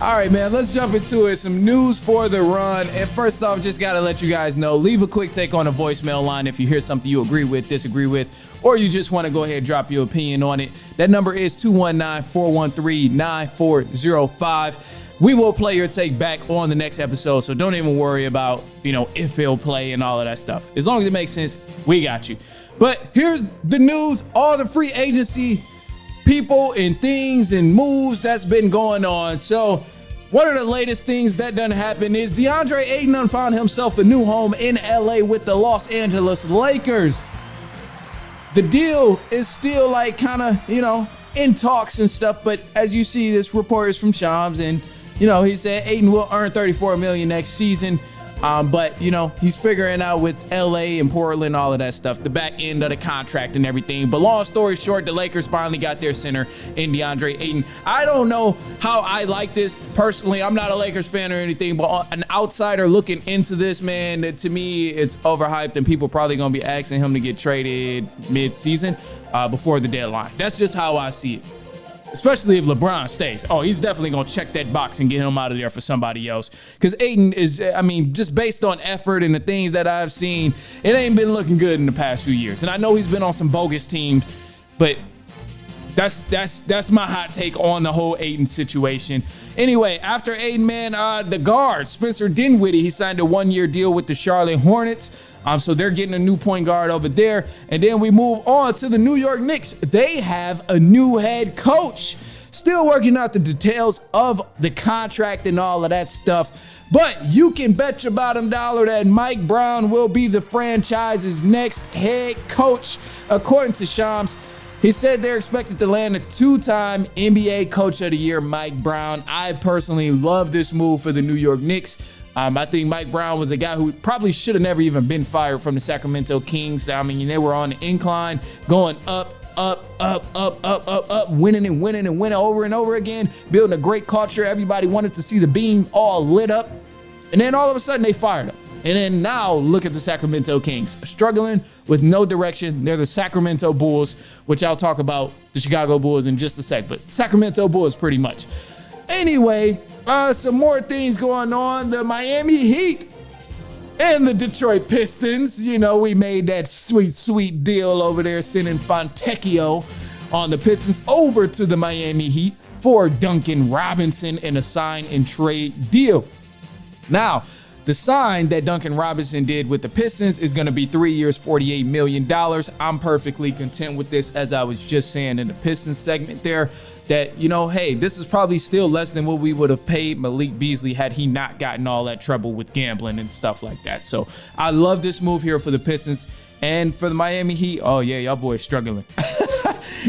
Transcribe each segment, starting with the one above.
All right, man, let's jump into it. Some news for the run. And first off, just got to let you guys know, leave a quick take on the voicemail line if you hear something you agree with, disagree with, or you just want to go ahead and drop your opinion on it. That number is 219-413-9405. We will play your take back on the next episode, so don't even worry about, if it'll play and all of that stuff. As long as it makes sense, we got you. But here's the news, all the free agency people and things and moves that's been going on. So one of the latest things that done happen is DeAndre Ayton done found himself a new home in LA with the Los Angeles Lakers. The deal is still in talks and stuff, but as you see, this report is from Shams, and he said Ayton will earn $34 million next season. But he's figuring out with LA and Portland, all of that stuff, the back end of the contract and everything. But long story short, the Lakers finally got their center in DeAndre Ayton. I don't know how I like this personally. I'm not a Lakers fan or anything, but an outsider looking into this, man, to me, it's overhyped, and people probably going to be asking him to get traded mid-season before the deadline. That's just how I see it. Especially if LeBron stays. Oh, he's definitely going to check that box and get him out of there for somebody else. Because Ayton is, just based on effort and the things that I've seen, it ain't been looking good in the past few years. And I know he's been on some bogus teams, but that's my hot take on the whole Ayton situation. Anyway, after Ayton, man, the guard, Spencer Dinwiddie, he signed a one-year deal with the Charlotte Hornets. So they're getting a new point guard over there. And then we move on to the New York Knicks. They have a new head coach. Still working out the details of the contract and all of that stuff. But you can bet your bottom dollar that Mike Brown will be the franchise's next head coach. According to Shams, he said they're expected to land a two-time NBA Coach of the Year, Mike Brown. I personally love this move for the New York Knicks. I think Mike Brown was a guy who probably should have never even been fired from the Sacramento Kings. They were on the incline, going up, winning over and over again, building a great culture. Everybody wanted to see the beam all lit up. And then all of a sudden they fired him. And then now look at the Sacramento Kings, struggling with no direction. They're the Sacramento Bulls, which I'll talk about the Chicago Bulls in just a sec, but Sacramento Bulls pretty much. Anyway, some more things going on. The Miami Heat and the Detroit Pistons. We made that sweet deal over there, sending Fontecchio on the Pistons over to the Miami Heat for Duncan Robinson in a sign and trade deal. Now, the sign that Duncan Robinson did with the Pistons is going to be 3 years, $48 million. I'm perfectly content with this, as I was just saying in the Pistons segment there, that, hey, this is probably still less than what we would have paid Malik Beasley had he not gotten all that trouble with gambling and stuff like that. So I love this move here for the Pistons. And for the Miami Heat, oh yeah, y'all boys struggling.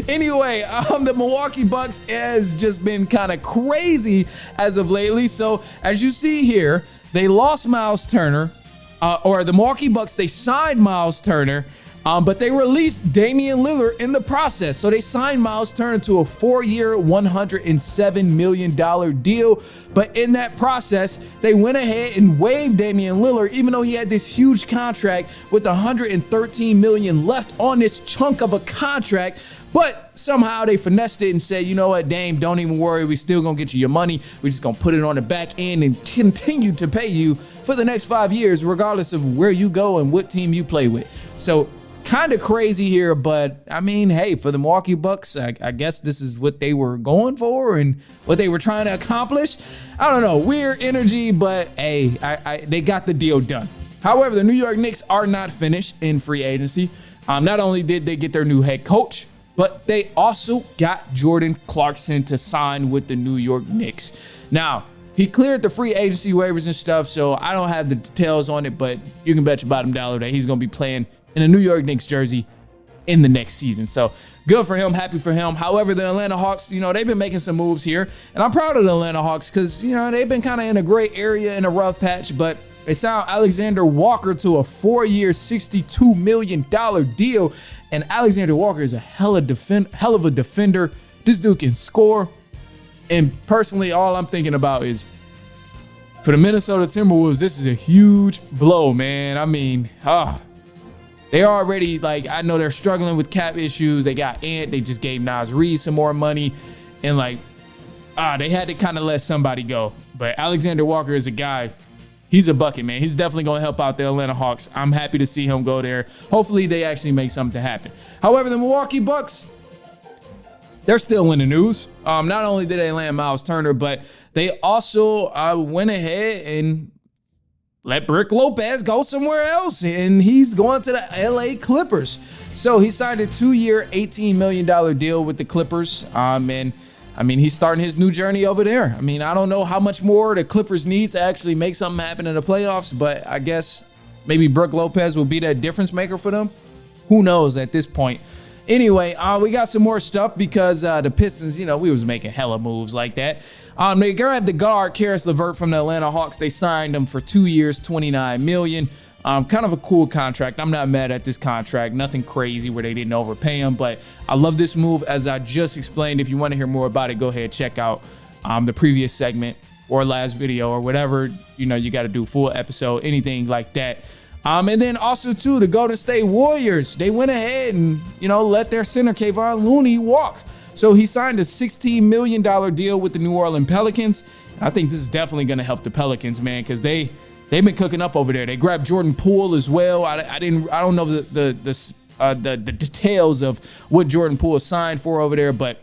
Anyway, the Milwaukee Bucks has just been kind of crazy as of lately. So as you see here, they lost Miles Turner, or the Milwaukee Bucks, they signed Miles Turner, but they released Damian Lillard in the process. So they signed Miles Turner to a 4-year, $107 million deal. But in that process, they went ahead and waived Damian Lillard, even though he had this huge contract with $113 million left on this chunk of a contract. But somehow they finessed it and said, you know what, Dame, don't even worry. We still going to get you your money. We're just going to put it on the back end and continue to pay you for the next 5 years, regardless of where you go and what team you play with. So kind of crazy here, but hey, for the Milwaukee Bucks, I guess this is what they were going for and what they were trying to accomplish. I don't know, weird energy, but hey, they got the deal done. However, the New York Knicks are not finished in free agency. Not only did they get their new head coach, but they also got Jordan Clarkson to sign with the New York Knicks. Now, he cleared the free agency waivers and stuff, so I don't have the details on it, but you can bet your bottom dollar that he's going to be playing in a New York Knicks jersey in the next season. So good for him, happy for him. However, the Atlanta Hawks, they've been making some moves here, and I'm proud of the Atlanta Hawks because, they've been kind of in a gray area in a rough patch, but they signed Alexander Walker to a 4-year, $62 million deal. And Alexander Walker is a hell of a defender. This dude can score. And personally, all I'm thinking about is for the Minnesota Timberwolves, this is a huge blow, man. They already, I know they're struggling with cap issues. They got Ant. They just gave Nas Reed some more money. And, they had to kind of let somebody go. But Alexander Walker is a guy. He's a bucket, man. He's definitely going to help out the Atlanta Hawks. I'm happy to see him go there. Hopefully, they actually make something happen. However, the Milwaukee Bucks, they're still in the news. Not only did they land Miles Turner, but they also went ahead and let Brook Lopez go somewhere else, and he's going to the LA Clippers. So he signed a 2-year, $18 million deal with the Clippers. And I mean, he's starting his new journey over there. I mean, I don't know how much more the Clippers need to actually make something happen in the playoffs, but I guess maybe Brook Lopez will be that difference maker for them. Who knows at this point? Anyway, we got some more stuff because the Pistons, we was making hella moves like that. They grabbed the guard, Karis LeVert from the Atlanta Hawks. They signed him for 2 years, $29 million. Kind of a cool contract. I'm not mad at this contract. Nothing crazy where they didn't overpay him, but I love this move. As I just explained, if you want to hear more about it, go ahead, check out the previous segment or last video or whatever, you got to do, full episode, anything like that. And then also, too, the Golden State Warriors, they went ahead and, let their center, Kevon Looney, walk. So he signed a $16 million deal with the New Orleans Pelicans. I think this is definitely going to help the Pelicans, man, because they've been cooking up over there. They grabbed Jordan Poole as well. I don't know the details of what Jordan Poole signed for over there, but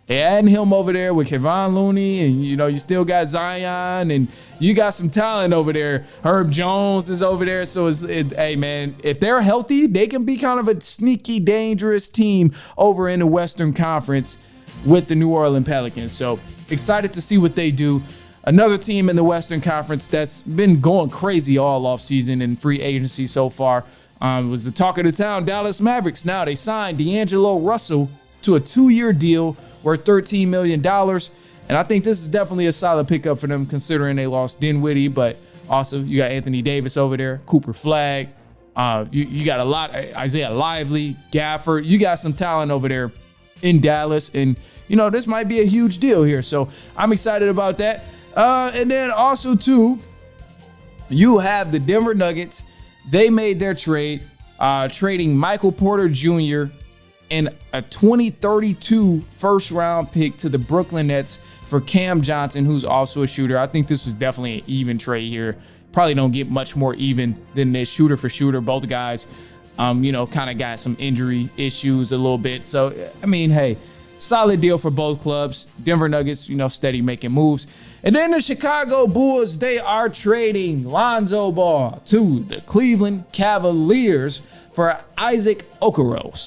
they adding him over there with Kevon Looney, and you still got Zion, and you got some talent over there. Herb Jones is over there, so hey man, if they're healthy, they can be kind of a sneaky, dangerous team over in the Western Conference with the New Orleans Pelicans. So excited to see what they do. Another team in the Western Conference that's been going crazy all offseason in free agency so far was the talk of the town, Dallas Mavericks. Now they signed D'Angelo Russell to a 2-year deal worth $13 million. And I think this is definitely a solid pickup for them considering they lost Dinwiddie, but also you got Anthony Davis over there, Cooper Flagg. You got a lot, Isaiah Lively, Gafford. You got some talent over there in Dallas. And, this might be a huge deal here. So I'm excited about that. And then also, too, you have the Denver Nuggets. They made their trade, trading Michael Porter Jr. and a 2032 first-round pick to the Brooklyn Nets for Cam Johnson, who's also a shooter. I think this was definitely an even trade here. Probably don't get much more even than this, shooter for shooter. Both guys, kind of got some injury issues a little bit. So, I mean, hey, solid deal for both clubs. Denver Nuggets, steady making moves. And then the Chicago Bulls, they are trading Lonzo Ball to the Cleveland Cavaliers for Isaac Okoro.